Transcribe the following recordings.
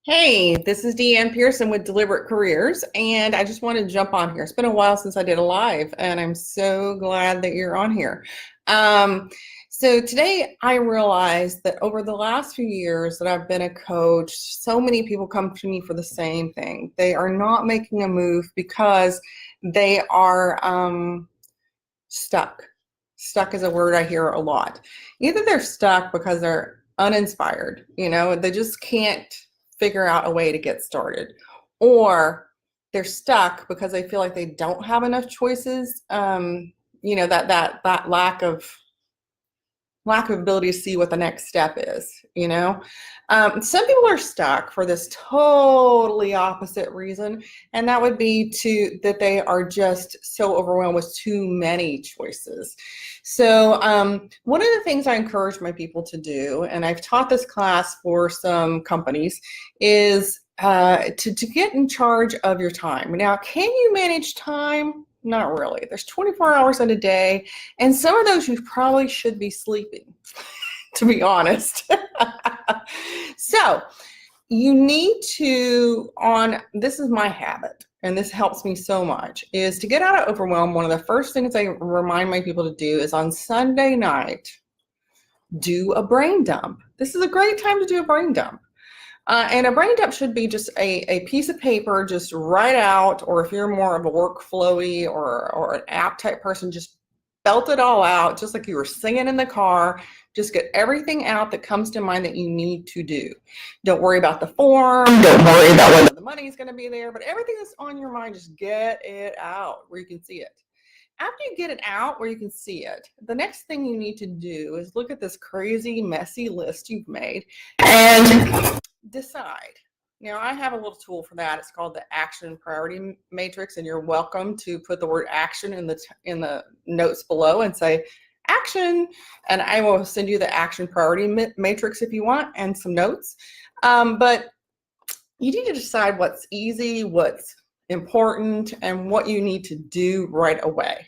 Hey, this is Deanne Pearson with Deliberate Careers, and I just wanted to jump on here. It's been a while since I did a live, and I'm so glad that you're on here. So today I realized that over the last few years that I've been a coach, so many people come to me for the same thing. They are not making a move because they are stuck. Stuck is a word I hear a lot. Either they're stuck because they're uninspired, they just can't figure out a way to get started, or they're stuck because they feel like they don't have enough choices. That lack of ability to see what the next step is. Some people are stuck for this totally opposite reason, and that would be that they are just so overwhelmed with too many choices. So one of the things I encourage my people to do, and I've taught this class for some companies, is to get in charge of your time. Now, can you manage time? Not really. There's 24 hours in a day, and some of those you probably should be sleeping, to be honest. So you need to, this is my habit, and this helps me so much, is to get out of overwhelm. One of the first things I remind my people to do is on Sunday night, do a brain dump. This is a great time to do a brain dump. And a brain dump should be just a piece of paper, just write out, or if you're more of a workflowy or an app type person, just belt it all out, just like you were singing in the car. Just get everything out that comes to mind that you need to do. Don't worry about the form. Don't worry about whether the money is going to be there, but everything that's on your mind, just get it out where you can see it. After you get it out where you can see it, the next thing you need to do is look at this crazy, messy list you've made and decide. Now, I have a little tool for that. It's called the Action Priority Matrix, and you're welcome to put the word action in the notes below and say action, and I will send you the Action Priority Matrix if you want, and some notes. But you need to decide what's easy, what's important, and what you need to do right away.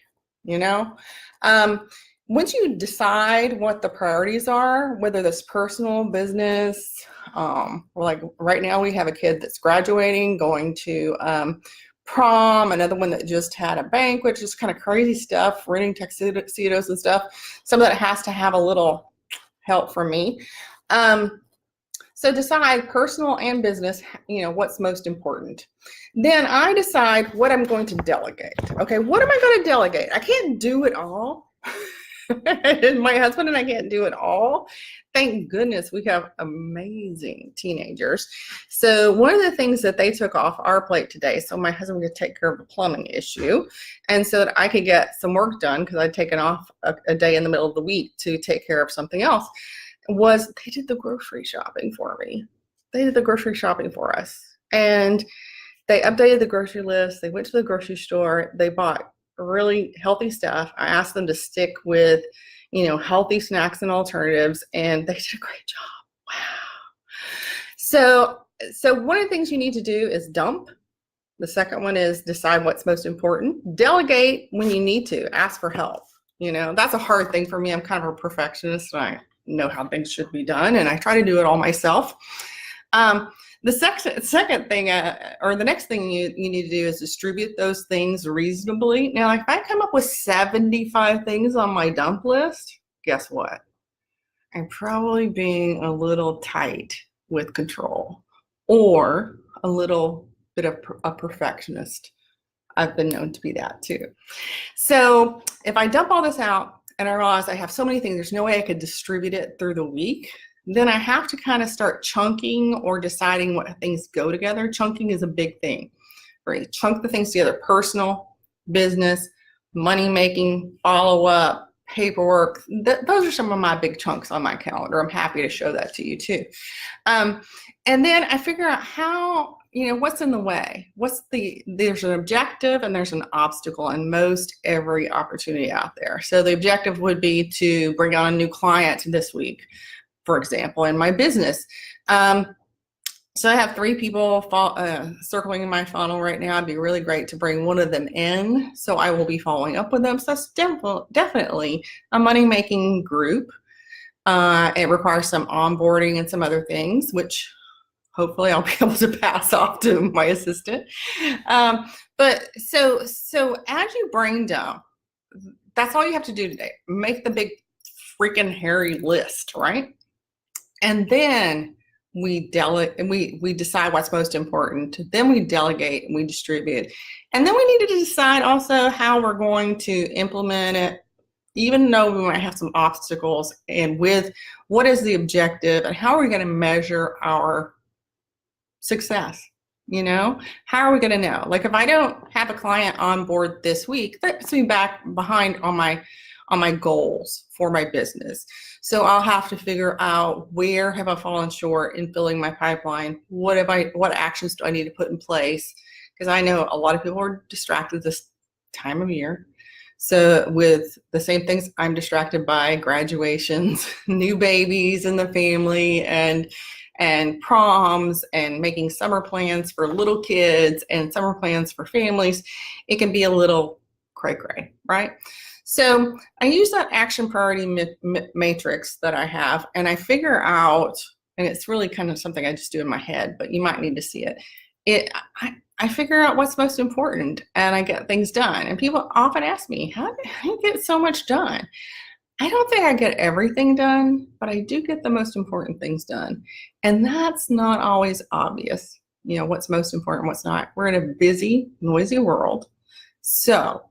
Once you decide what the priorities are, whether that's personal, business, like right now we have a kid that's graduating, going to prom, another one that just had a banquet, just kind of crazy stuff, renting tuxedos and stuff. Some of that has to have a little help from me. So decide personal and business, what's most important. Then I decide what I'm going to delegate. Okay, what am I going to delegate? I can't do it all. My husband and I can't do it all. Thank goodness we have amazing teenagers. So one of the things that they took off our plate today, so my husband could take care of a plumbing issue, and so that I could get some work done, because I'd taken off a day in the middle of the week to take care of something else, was they did the grocery shopping for me. They did the grocery shopping for us, and they updated the grocery list. They went to the grocery store. They bought really healthy stuff. I asked them to stick with, healthy snacks and alternatives, and they did a great job. Wow. So one of the things you need to do is dump. The second one is decide what's most important. Delegate when you need to. Ask for help. That's a hard thing for me. I'm kind of a perfectionist, and I know how things should be done, and I try to do it all myself. The second thing, or the next thing you need to do is distribute those things reasonably. Now, if I come up with 75 things on my dump list, guess what? I'm probably being a little tight with control, or a little bit of a perfectionist. I've been known to be that too. So if I dump all this out and I realize I have so many things, there's no way I could distribute it through the week, then I have to kind of start chunking or deciding what things go together. Chunking is a big thing, right? Chunk the things together: personal, business, money making, follow-up, paperwork. Those are some of my big chunks on my calendar. I'm happy to show that to you too. And then I figure out how, what's in the way. There's an objective and there's an obstacle in most every opportunity out there. So the objective would be to bring on a new client this week, for example, in my business. So I have 3 people circling in my funnel right now. It'd be really great to bring one of them in. So I will be following up with them. So that's definitely a money-making group. It requires some onboarding and some other things, which hopefully I'll be able to pass off to my assistant. But so as you brain dump, that's all you have to do today. Make the big freaking hairy list, right? And then we delegate and we decide what's most important. Then we delegate and we distribute. And then we need to decide also how we're going to implement it, even though we might have some obstacles, and with what is the objective and how are we going to measure our success. How are we going to know? Like, if I don't have a client on board this week, that puts me back behind on my goals for my business. So I'll have to figure out, where have I fallen short in filling my pipeline? What actions do I need to put in place? Because I know a lot of people are distracted this time of year. So with the same things, I'm distracted by graduations, new babies in the family, and proms, and making summer plans for little kids and summer plans for families. It can be a little cray-cray, right? So I use that action priority matrix that I have, and I figure out, and it's really kind of something I just do in my head, but you might need to see it. I figure out what's most important, and I get things done. And people often ask me, how do you get so much done? I don't think I get everything done, but I do get the most important things done. And that's not always obvious, what's most important, what's not. We're in a busy, noisy world. So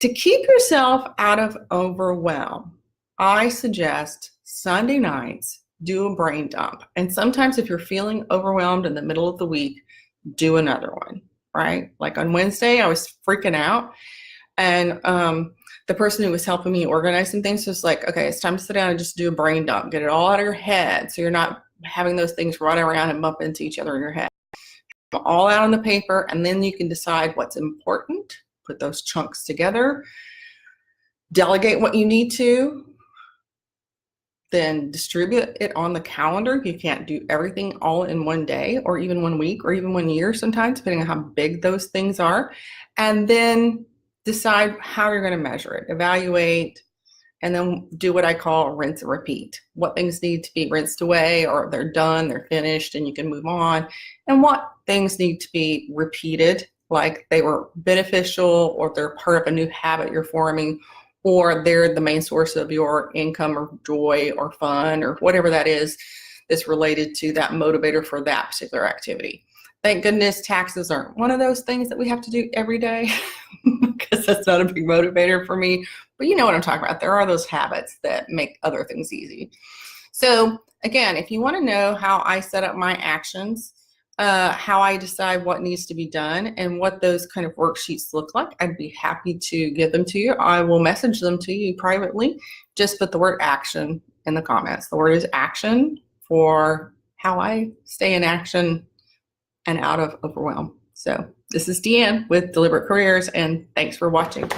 to keep yourself out of overwhelm, I suggest Sunday nights, do a brain dump. And sometimes if you're feeling overwhelmed in the middle of the week, do another one, right? Like on Wednesday, I was freaking out. And the person who was helping me organize some things was like, okay, it's time to sit down and just do a brain dump. Get it all out of your head, so you're not having those things running around and bump into each other in your head. All out on the paper, and then you can decide what's important, put those chunks together, delegate what you need to, then distribute it on the calendar. You can't do everything all in one day, or even 1 week, or even 1 year sometimes, depending on how big those things are. And then decide how you're going to measure it, evaluate, and then do what I call rinse and repeat. What things need to be rinsed away, or they're done, they're finished, and you can move on. And what things need to be repeated, like they were beneficial, or they're part of a new habit you're forming, or they're the main source of your income or joy or fun or whatever that is that's related to that motivator for that particular activity. Thank goodness taxes aren't one of those things that we have to do every day because that's not a big motivator for me. But you know what I'm talking about. There are those habits that make other things easy. So again, if you want to know how I set up my actions, how I decide what needs to be done, and what those kind of worksheets look like, I'd be happy to give them to you. I will message them to you privately. Just put the word action in the comments. The word is action for how I stay in action and out of overwhelm. So this is Deanne with Deliberate Careers, and thanks for watching.